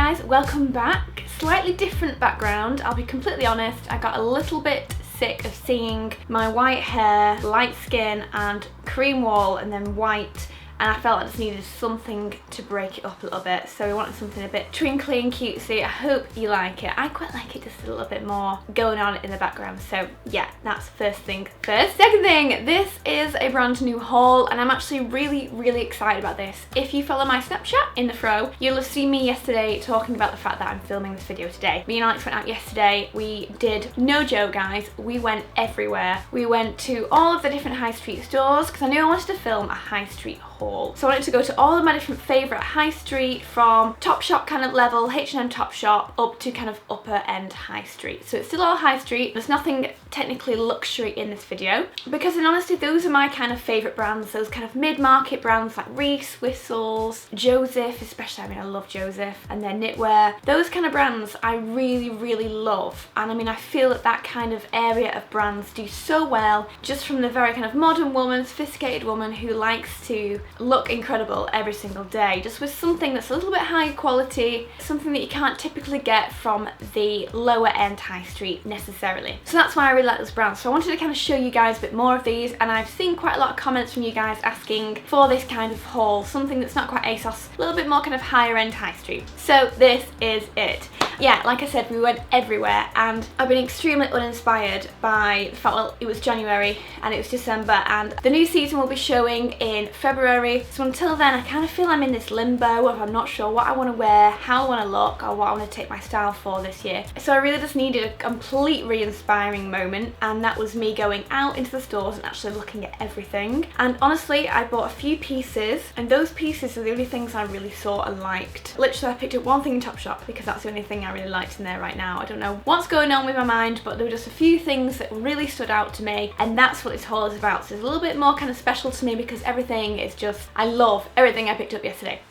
guys, welcome back. Slightly different background, I'll be completely honest. I got a little bit sick of seeing my white hair, light skin and cream wool and then white, and I felt I just needed something to break it up a little bit, so we wanted something a bit twinkly and cutesy. I hope you like it. I quite like it just a little bit more going on in the background, so yeah, that's first thing first. Second thing, this is a brand new haul and I'm actually really excited about this. If you follow my Snapchat in the fro, you'll have seen me yesterday talking about the fact that I'm filming this video today. Me and Alex went out yesterday. We did, no joke guys, we went everywhere. We went to all of the different high street stores because I knew I wanted to film a high street haul. So I wanted to go to all of my different favourite high street, from Topshop kind of level, H&M Topshop, up to kind of upper end high street. So it's still all high street. There's nothing technically luxury in this video because in honesty those are my kind of favourite brands, those kind of mid-market brands like Reiss, Whistles, Joseph especially. I mean, I love Joseph, and their knitwear. Those kind of brands I really love, and I mean I feel that that kind of area of brands do so well just from the very kind of modern woman, sophisticated woman who likes to look incredible every single day, just with something that's a little bit higher quality, something that you can't typically get from the lower end high street necessarily. So that's why I really like this brand. So I wanted to kind of show you guys a bit more of these, and I've seen quite a lot of comments from you guys asking for this kind of haul, something that's not quite ASOS, a little bit more kind of higher end high street. So this is it. Yeah, like I said, we went everywhere and I've been extremely uninspired by the fact, well, it was January and it was December and the new season will be showing in February. So until then, I kind of feel I'm in this limbo of I'm not sure what I want to wear, how I want to look, or what I want to take my style for this year. So I really just needed a complete re-inspiring moment, and that was me going out into the stores and actually looking at everything. And honestly, I bought a few pieces and those pieces are the only things I really saw and liked. Literally, I picked up one thing in Topshop because that's the only thing I really liked in there right now. I don't know what's going on with my mind, but there were just a few things that really stood out to me, and that's what this haul is about. So it's a little bit more kind of special to me because everything is just, I love everything I picked up yesterday.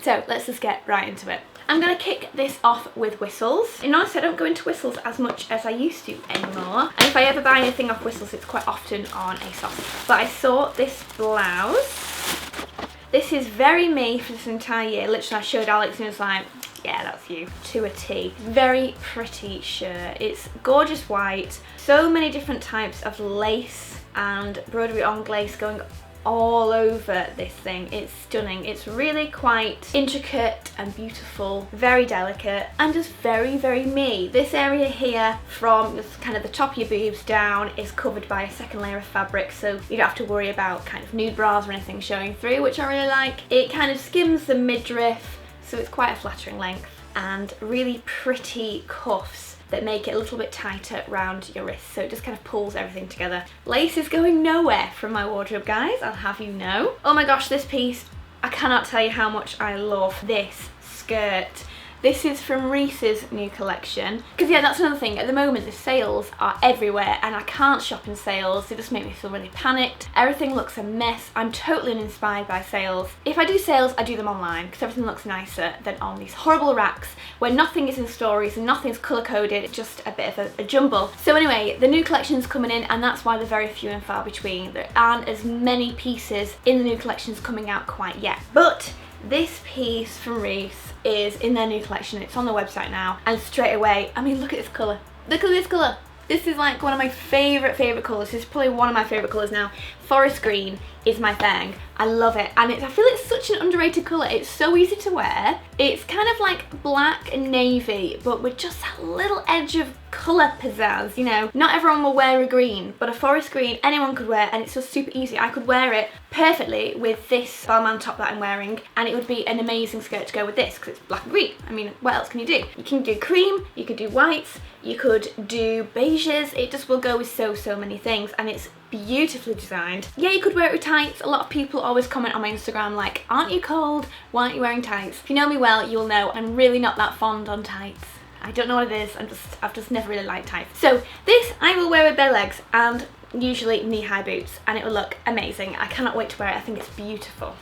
So let's just get right into it. I'm going to kick this off with Whistles. In honesty, I don't go into Whistles as much as I used to anymore, and if I ever buy anything off Whistles it's quite often on ASOS. But I saw this blouse. This is very me for this entire year. Literally I showed Alex and he was like, yeah, that's you, to a T. Very pretty shirt. It's gorgeous white. So many different types of lace and broderie on glaze going all over this thing. It's stunning. It's really quite intricate and beautiful, very delicate, and just very me. This area here from just kind of the top of your boobs down is covered by a second layer of fabric, so you don't have to worry about kind of nude bras or anything showing through, which I really like. It kind of skims the midriff, so it's quite a flattering length, and really pretty cuffs that make it a little bit tighter around your wrist, so it just kind of pulls everything together. Lace is going nowhere from my wardrobe, guys, I'll have you know. Oh my gosh, this piece, I cannot tell you how much I love this skirt. This is from Reiss's new collection. Because yeah, that's another thing. At the moment, the sales are everywhere and I can't shop in sales. They just make me feel really panicked. Everything looks a mess. I'm totally uninspired by sales. If I do sales, I do them online because everything looks nicer than on these horrible racks where nothing is in stories and nothing's colour-coded. It's just a bit of a jumble. So anyway, the new collection's coming in and that's why they're very few and far between. There aren't as many pieces in the new collections coming out quite yet. But this piece from Reiss is in their new collection. It's on the website now, and straight away, I mean, look at this colour. Look at this colour. This is like one of my favourite colours. This is probably one of my favourite colours now. Forest green is my thing. I love it, and I feel it's such an underrated colour. It's so easy to wear. It's kind of like black and navy, but with just that little edge of colour pizzazz, you know. Not everyone will wear a green, but a forest green anyone could wear, and it's just super easy. I could wear it perfectly with this Balmain top that I'm wearing, and it would be an amazing skirt to go with this because it's black and green. I mean, what else can you do? You can do cream, you could do whites, you could do beiges. It just will go with so many things, and it's beautifully designed. Yeah, you could wear it with tights. A lot of people always comment on my Instagram like, aren't you cold? Why aren't you wearing tights? If you know me well, you'll know I'm really not that fond on tights. I don't know what it is, I've just never really liked tights. So this I will wear with bare legs and usually knee-high boots, and it will look amazing. I cannot wait to wear it. I think it's beautiful.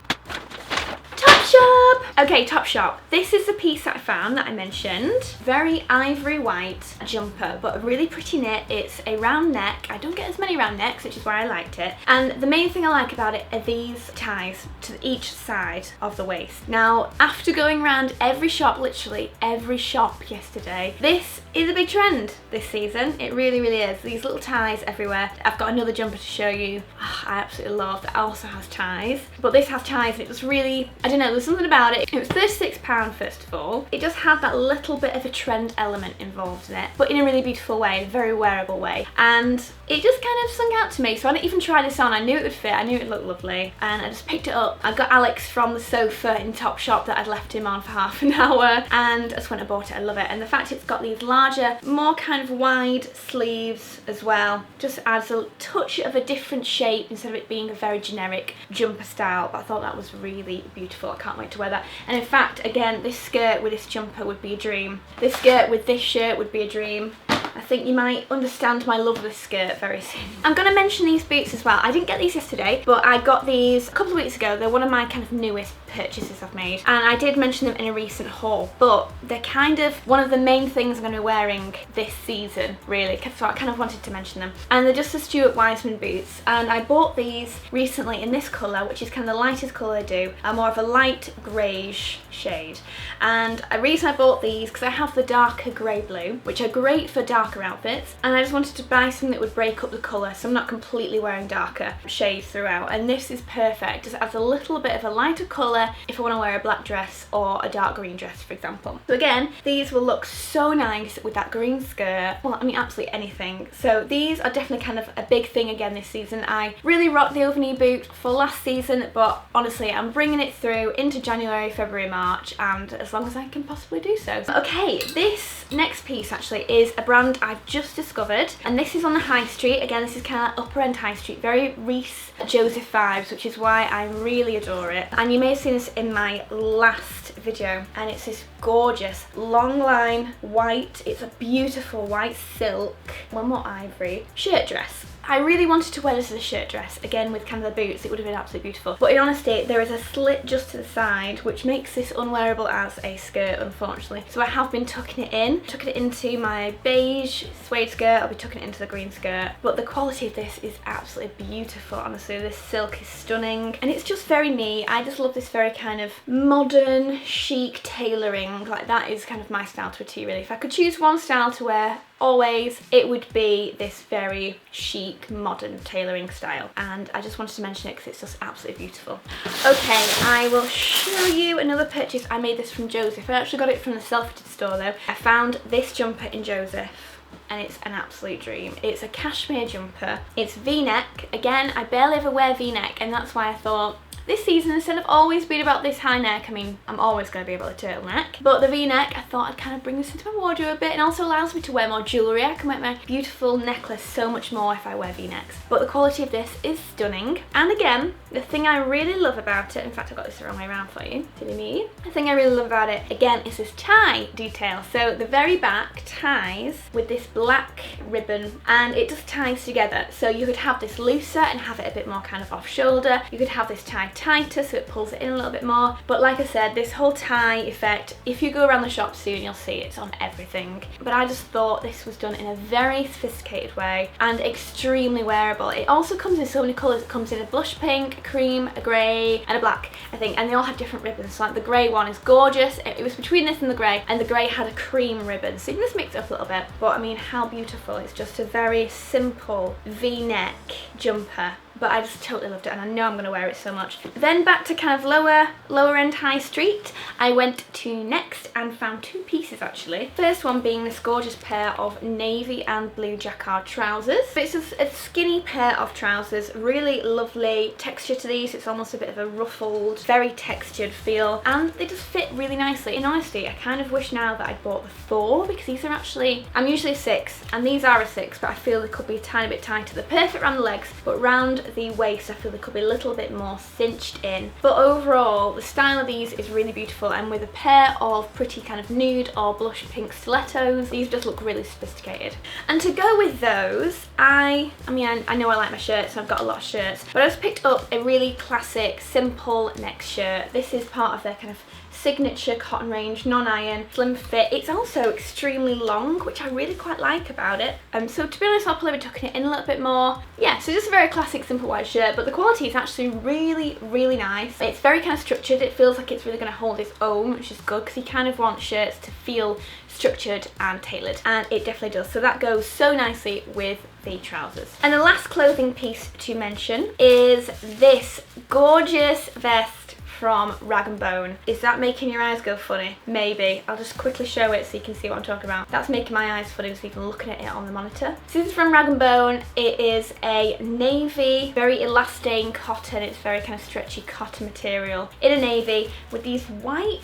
Topshop! Okay, Topshop. This is the piece that I found that I mentioned. Very ivory white jumper, but a really pretty knit. It's a round neck. I don't get as many round necks, which is why I liked it. And the main thing I like about it are these ties to each side of the waist. Now, after going around every shop, literally every shop yesterday, this is a big trend this season. It really, really is. These little ties everywhere. I've got another jumper to show you. Oh, I absolutely love that also has ties. But this has ties and it was really, I don't know, there's something about it. It was £36 first of all. It just had that little bit of a trend element involved in it, but in a really beautiful way, in a very wearable way. And it just kind of sung out to me, so I didn't even try this on. I knew it would fit, I knew it looked lovely, and I just picked it up. I got Alex from the sofa in Topshop that I'd left him on for half an hour, and I just went and bought it. I love it. And the fact it's got these larger, more kind of wide sleeves as well, just adds a touch of a different shape instead of it being a very generic jumper style. But I thought that was really beautiful. I can't wait to wear that. And in fact, again, this skirt with this jumper would be a dream. This skirt with this shirt would be a dream. I think you might understand my love of this skirt very soon. I'm going to mention these boots as well. I didn't get these yesterday, but I got these a couple of weeks ago. They're one of my kind of newest purchases I've made, and I did mention them in a recent haul, but they're kind of one of the main things I'm going to be wearing this season, really, so I kind of wanted to mention them. And they're just the Stuart Weitzman boots, and I bought these recently in this colour, which is kind of the lightest colour I do, more of a light greyish shade. And the reason I bought these, because I have the darker grey blue, which are great for darker outfits, and I just wanted to buy something that would break up the colour so I'm not completely wearing darker shades throughout. And this is perfect. Just adds a little bit of a lighter colour if I want to wear a black dress or a dark green dress, for example. So again, these will look so nice with that green skirt. Well, I mean, absolutely anything. So these are definitely kind of a big thing again this season. I really rocked the over knee boot for last season, but honestly, I'm bringing it through into January, February, March, and as long as I can possibly do so. Okay, this next piece actually is a brand I've just discovered, and this is on the high street. Again, this is kind of upper end high street, very Reiss Joseph vibes, which is why I really adore it. And you may have seen this in my last video, and it's this gorgeous long line white, it's a beautiful white silk, one more ivory shirt dress. I really wanted to wear this as a shirt dress, again with kind of the boots, it would have been absolutely beautiful. But in honesty, there is a slit just to the side, which makes this unwearable as a skirt, unfortunately. So I have been tucking it into my beige suede skirt, I'll be tucking it into the green skirt. But the quality of this is absolutely beautiful, honestly. This silk is stunning, and it's just very neat. I just love this very kind of modern, chic tailoring. Like, that is kind of my style to a T, really. If I could choose one style to wear always, it would be this very chic modern tailoring style, and I just wanted to mention it because it's just absolutely beautiful. Okay, I will show you another purchase. I made this from Joseph. I actually got it from the self-fitted store though. I found this jumper in Joseph, and it's an absolute dream. It's a cashmere jumper. It's v-neck. Again, I barely ever wear v-neck, and that's why I thought this season, instead of always being about this high neck, I mean, I'm always going to be about the turtleneck, but the v-neck, I thought I'd kind of bring this into my wardrobe a bit, and also allows me to wear more jewellery. I can wear my beautiful necklace so much more if I wear v-necks. But the quality of this is stunning, and again, the thing I really love about it, in fact I got this the wrong way around for you, silly me. The thing I really love about it, again, is this tie detail. So the very back ties with this black ribbon, and it just ties together. So you could have this looser and have it a bit more kind of off shoulder. You could have this tie tighter so it pulls it in a little bit more. But like I said, this whole tie effect, if you go around the shop soon, you'll see it's on everything. But I just thought this was done in a very sophisticated way and extremely wearable. It also comes in so many colours. It comes in a blush pink, a cream, a grey and a black, I think, and they all have different ribbons. So like the grey one is gorgeous. It was between this and the grey had a cream ribbon, so you can just mix it up a little bit. But I mean, how beautiful. It's just a very simple v-neck jumper, but I just totally loved it, and I know I'm going to wear it so much. Then back to kind of lower end high street, I went to Next and found two pieces actually. First one being this gorgeous pair of navy and blue jacquard trousers. It's just a skinny pair of trousers, really lovely texture to these. It's almost a bit of a ruffled, very textured feel, and they just fit really nicely. In honesty, I kind of wish now that I'd bought the 4, because these are actually, I'm usually a 6 and these are a 6, but I feel they could be a tiny bit tighter. They're perfect around the legs, but round the waist I feel they could be a little bit more cinched in, but overall the style of these is really beautiful, and with a pair of pretty kind of nude or blush pink stilettos, these just look really sophisticated. And to go with those, I know I like my shirts, so I've got a lot of shirts, but I just picked up a really classic simple neck shirt. This is part of their kind of signature cotton range, non-iron, slim fit. It's also extremely long, which I really quite like about it. So to be honest, I'll probably be tucking it in a little bit more. Yeah, so just a very classic simple white shirt, but the quality is actually really, really nice. It's very kind of structured. It feels like it's really going to hold its own, which is good because you kind of want shirts to feel structured and tailored, and it definitely does. So that goes so nicely with the trousers. And the last clothing piece to mention is this gorgeous vest from Rag & Bone. Is that making your eyes go funny? Maybe. I'll just quickly show it so you can see what I'm talking about. That's making my eyes funny so you can look at it on the monitor. So this is from Rag & Bone. It is a navy, very elastane cotton. It's very kind of stretchy cotton material in a navy with these white,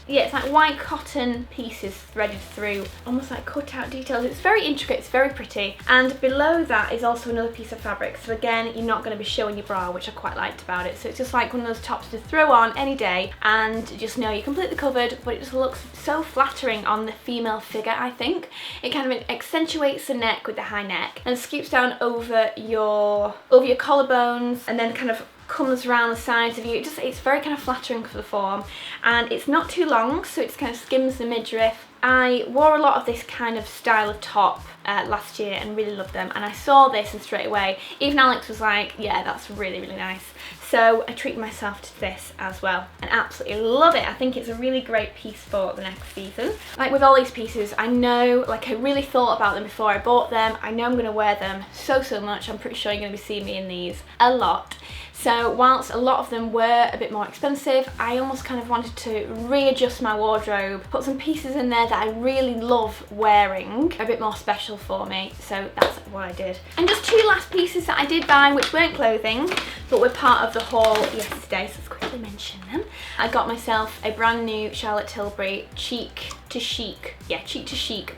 yeah, it's like white cotton pieces threaded through, almost like cut-out details. It's very intricate, it's very pretty. And below that is also another piece of fabric. So again, you're not going to be showing your bra, which I quite liked about it. So it's just like one of those tops to throw on any day and just know you're completely covered, but it just looks so flattering on the female figure, I think. It kind of accentuates the neck with the high neck and scoops down over your collarbones and then kind of comes around the sides of you. It's very kind of flattering for the form, and it's not too long, so it kind of skims the midriff. I wore a lot of this kind of style of top last year and really loved them, and I saw this and straight away even Alex was like, yeah, that's really, really nice. So I treated myself to this as well and absolutely love it. I think it's a really great piece for the next season. Like with all these pieces, I know, like I really thought about them before I bought them. I know I'm going to wear them so much. I'm pretty sure you're going to be seeing me in these a lot. So whilst a lot of them were a bit more expensive, I almost kind of wanted to readjust my wardrobe, put some pieces in there that I really love wearing, a bit more special for me. So that's what I did. And just two last pieces that I did buy, which weren't clothing, but were part of the haul yesterday, so let's quickly mention them. I got myself a brand new Charlotte Tilbury Cheek to Chic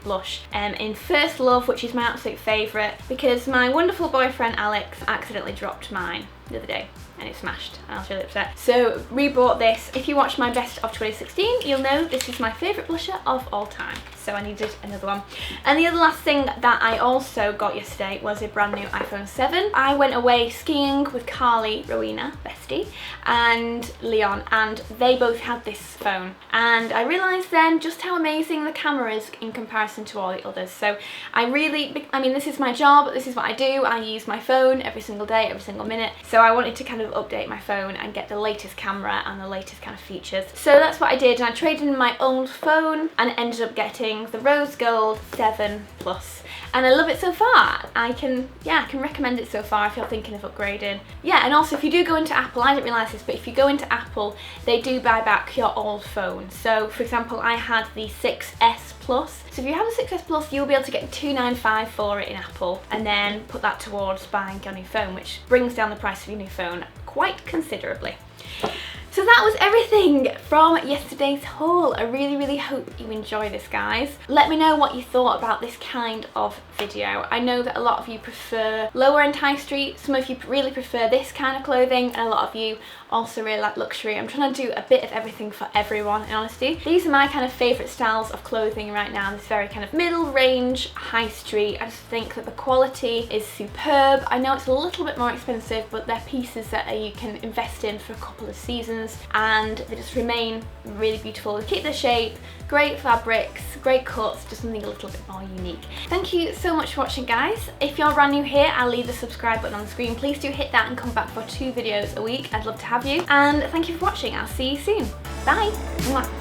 blush in First Love, which is my absolute favourite because my wonderful boyfriend Alex accidentally dropped mine the other day and it smashed and I was really upset. So rebought this. If you watch my best of 2016, you'll know this is my favourite blusher of all time. So I needed another one. And the other last thing that I also got yesterday was a brand new iPhone 7. I went away skiing with Carly, Rowena, bestie, and Leon, and they both had this phone. And I realised then just how amazing the camera is in comparison to all the others. So I mean, this is my job, this is what I do. I use my phone every single day, every single minute. So I wanted to kind of update my phone and get the latest camera and the latest kind of features. So that's what I did, and I traded in my old phone and ended up getting the Rose Gold 7 Plus, and I love it so far. I can recommend it so far if you're thinking of upgrading. Yeah, and also if you do go into Apple, I didn't realise this, but if you go into Apple, they do buy back your old phone. So for example, I had the 6S Plus. So if you have a 6S Plus, you'll be able to get $295 for it in Apple and then put that towards buying your new phone, which brings down the price of your new phone quite considerably. So that was everything from yesterday's haul. I really hope you enjoy this, guys. Let me know what you thought about this kind of video. I know that a lot of you prefer lower end high street, some of you really prefer this kind of clothing, and a lot of you also really like luxury. I'm trying to do a bit of everything for everyone, in honesty. These are my kind of favourite styles of clothing right now, this very kind of middle range high street. I just think that the quality is superb. I know it's a little bit more expensive, but they're pieces that you can invest in for a couple of seasons and they just remain really beautiful. They keep their shape, great fabrics, great cuts, just something a little bit more unique. Thank you so much for watching, guys. If you're brand new here, I'll leave the subscribe button on the screen. Please do hit that and come back for 2 videos a week. I'd love to have you. And thank you for watching. I'll see you soon. Bye. Mwah.